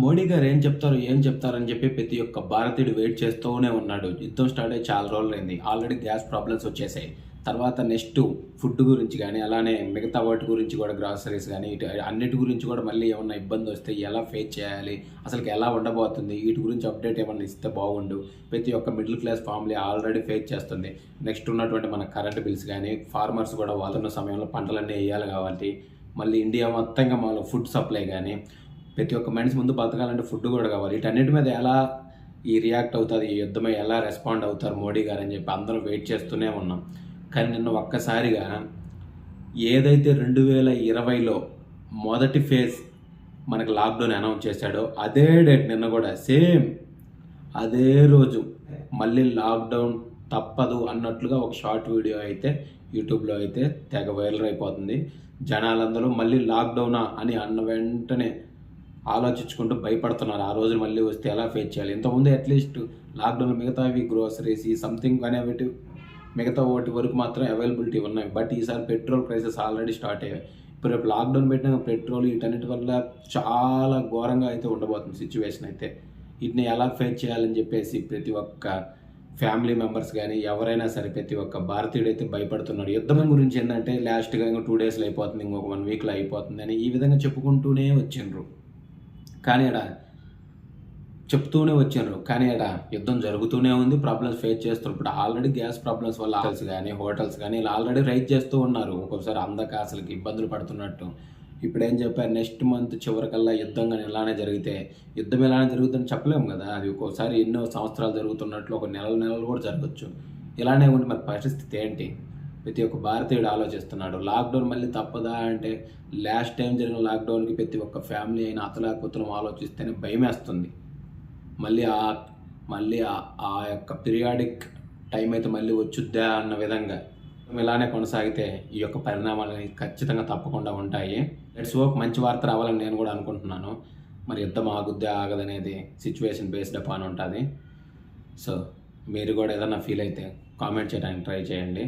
మోడీ గారు ఏం చెప్తారని చెప్పి ప్రతి ఒక్క భారతీయుడు వెయిట్ చేస్తూనే ఉన్నాడు. యుద్ధం స్టార్ట్ అయ్యి చాలా రోజులైంది. ఆల్రెడీ గ్యాస్ ప్రాబ్లమ్స్ వచ్చేసాయి. తర్వాత నెక్స్ట్ ఫుడ్ గురించి కానీ, అలానే మిగతా వాటి గురించి కూడా, గ్రాసరీస్ కానీ, ఇటు అన్నిటి గురించి కూడా మళ్ళీ ఏమన్నా ఇబ్బంది వస్తే ఎలా ఫేస్ చేయాలి, అసలుకి ఎలా ఉండబోతుంది, వీటి గురించి అప్డేట్ ఏమన్నా ఇస్తే బాగుండు. ప్రతి ఒక్క middle class family already face చేస్తుంది. నెక్స్ట్ ఉన్నటువంటి మన కరెంట్ బిల్స్ కానీ, ఫార్మర్స్ కూడా వాళ్ళున్న సమయంలో పంటలన్నీ వేయాలి కాబట్టి, మళ్ళీ ఇండియా మొత్తంగా మన ఫుడ్ సప్లై కానీ, ప్రతి ఒక్క మనిషి ముందు బతకాలంటే ఫుడ్ కూడా కావాలి. వీటన్నిటి మీద ఎలా రియాక్ట్ అవుతుంది, ఈ యుద్ధమే ఎలా రెస్పాండ్ అవుతారు మోడీ గారు అని చెప్పి అందరం వెయిట్ చేస్తూనే ఉన్నాం. కానీ నిన్న ఒక్కసారిగా ఏదైతే 2020లో మొదటి ఫేజ్ మనకు లాక్డౌన్ అనౌన్స్ చేశాడో అదే డేట్ నిన్న కూడా సేమ్ అదే రోజు మళ్ళీ లాక్డౌన్ తప్పదు అన్నట్లుగా ఒక షార్ట్ వీడియో అయితే యూట్యూబ్లో అయితే తెగ వైరల్ అయిపోతుంది. జనాలందరూ మళ్ళీ లాక్డౌనా అని అన్న వెంటనే ఆలోచించుకుంటూ భయపడుతున్నారు. ఆ రోజు మళ్ళీ వస్తే ఎలా ఫేస్ చేయాలి. ఇంతకుముందు అట్లీస్ట్ లాక్డౌన్ మిగతావి గ్రోసరీస్ ఈ సంథింగ్ అనేవి మిగతా వాటి వరకు మాత్రం అవైలబిలిటీ ఉన్నాయి. బట్ ఈసారి పెట్రోల్ ప్రైసెస్ ఆల్రెడీ స్టార్ట్ అయ్యాయి. ఇప్పుడు రేపు లాక్డౌన్ పెట్టిన పెట్రోల్ వీటన్నిటి వల్ల చాలా ఘోరంగా అయితే ఉండబోతుంది సిచ్యువేషన్ అయితే. వీటిని ఎలా ఫేస్ చేయాలని చెప్పేసి ప్రతి ఒక్క ఫ్యామిలీ మెంబర్స్ కానీ ఎవరైనా సరే ప్రతి ఒక్క భారతీయుడు అయితే భయపడుతున్నాడు. యుద్ధం గురించి ఏంటంటే లాస్ట్గా ఇంకో 2 డేస్లో అయిపోతుంది, ఇంకొక 1 వీక్లో అయిపోతుంది అని ఈ విధంగా చెప్పుకుంటూనే వచ్చిండ్రు. కానీ చెప్తూనే వచ్చారు. కానీ యుద్ధం జరుగుతూనే ఉంది, ప్రాబ్లమ్స్ ఫేస్ చేస్తున్నారు. ఇప్పుడు ఆల్రెడీ గ్యాస్ ప్రాబ్లమ్స్ వల్ల హోటల్స్ కానీ ఇలా ఆల్రెడీ రైజ్ చేస్తూ ఉన్నారు. ఒక్కొక్కసారి అందక అసలుకి ఇబ్బందులు పడుతున్నట్టు. ఇప్పుడు ఏం చెప్పారు, నెక్స్ట్ మంత్ చివరికల్లా యుద్ధం కానీ ఇలానే జరిగితే, యుద్ధం ఇలానే జరుగుతుందని చెప్పలేము కదా. అది ఒక్కోసారి ఎన్నో సంవత్సరాలు జరుగుతున్నట్లు ఒక నెలలు కూడా జరగచ్చు. ఇలానే ఉండి మరి పరిస్థితి ఏంటి? ప్రతి ఒక్క భారతీయుడు ఆలోచిస్తున్నాడు. లాక్డౌన్ మళ్ళీ తప్పదా అంటే, లాస్ట్ టైం జరిగిన లాక్డౌన్కి ప్రతి ఒక్క ఫ్యామిలీ అయినా అతలాకుతలం ఆలోచిస్తేనే భయమేస్తుంది. మళ్ళీ ఆ యొక్క పీరియాడిక్ టైం అయితే మళ్ళీ వచ్చుద్దా అన్న విధంగా ఇలానే కొనసాగితే ఈ యొక్క పరిణామాలు ఖచ్చితంగా తప్పకుండా ఉంటాయి. లెట్స్ హోప్ మంచి వార్త రావాలని నేను కూడా అనుకుంటున్నాను. మరి యుద్ధం ఆగుద్దా ఆగదనేది సిచ్యువేషన్ బేస్డ్ అపాన్ ఉంటుంది. సో మీరు కూడా ఏదైనా ఫీల్ అయితే కామెంట్ చేయడానికి ట్రై చేయండి.